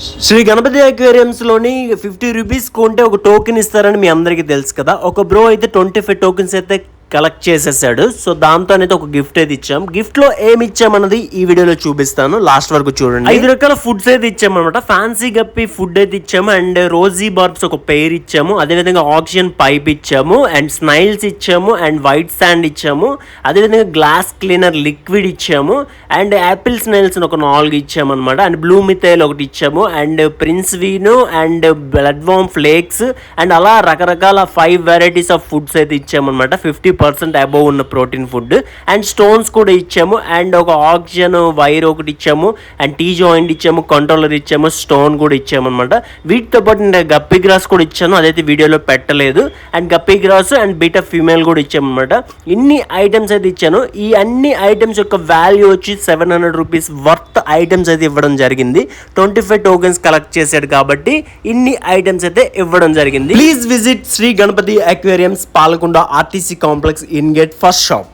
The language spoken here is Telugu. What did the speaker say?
శ్రీ గణపతి అక్వేరియంస్ లోని 50 రూపీస్ కొంటే ఒక టోకెన్ ఇస్తారని మీ అందరికీ తెలుసు కదా. ఒక బ్రో అయితే 25 టోకెన్స్ అయితే కలెక్ట్ చేసేసాడు. సో దాంతో అయితే ఒక గిఫ్ట్ అయితే ఇచ్చాం. గిఫ్ట్ లో ఏమి ఇచ్చామన్నది ఈ వీడియోలో చూపిస్తాను, లాస్ట్ వరకు చూడండి. 5 రకాల ఫుడ్స్ అయితే ఇచ్చామన్నమాట. ఫ్యాన్సీ గప్పి ఫుడ్ అయితే ఇచ్చాము, అండ్ రోజీ బార్బ్స్ ఒక పెయిర్ ఇచ్చాము, అదేవిధంగా ఆక్సిజన్ పైప్ ఇచ్చాము, అండ్ స్నైల్స్ ఇచ్చాము, అండ్ వైట్ శాండ్ ఇచ్చాము, అదేవిధంగా గ్లాస్ క్లీనర్ లిక్విడ్ ఇచ్చాము, అండ్ యాపిల్ స్నైల్స్ ఒక 4 ఇచ్చాము అనమాట. అండ్ బ్లూ మిథైల్ ఒకటి ఇచ్చాము, and prince వీను, and blood warm flakes, and అలా రకరకాల 5 వెరైటీస్ ఆఫ్ ఫుడ్స్ అయితే ఇచ్చామన్నమాట. 50% అబోవ్ ఉన్న ప్రోటీన్ ఫుడ్, అండ్ స్టోన్స్ కూడా ఇచ్చాము, అండ్ ఒక ఆక్సిజన్ వైర్ ఒకటి ఇచ్చాము, అండ్ టీ జాయింట్ ఇచ్చాము, కంట్రోలర్ ఇచ్చాము, స్టోన్ కూడా ఇచ్చాము అనమాట. వీటితో పాటు నేను గప్పీ గ్రాస్ కూడా ఇచ్చాను, అదైతే వీడియోలో పెట్టలేదు. And guppy grass and beta female కూడా ఇచ్చాము అనమాట. ఇన్ని ఐటమ్స్ అయితే ఇచ్చాను. ఈ అన్ని ఐటమ్స్ యొక్క వాల్యూ వచ్చి 700 రూపీస్ వర్త్ ఐటమ్స్ అయితే ఇవ్వడం జరిగింది. 25 టోకెన్స్ కలెక్ట్ చేశాడు కాబట్టి ఇన్ని ఐటమ్స్ అయితే ఇవ్వడం జరిగింది. Please visit Shri Ganapati aquariums, Palakonda RTC complex, in gate first shop.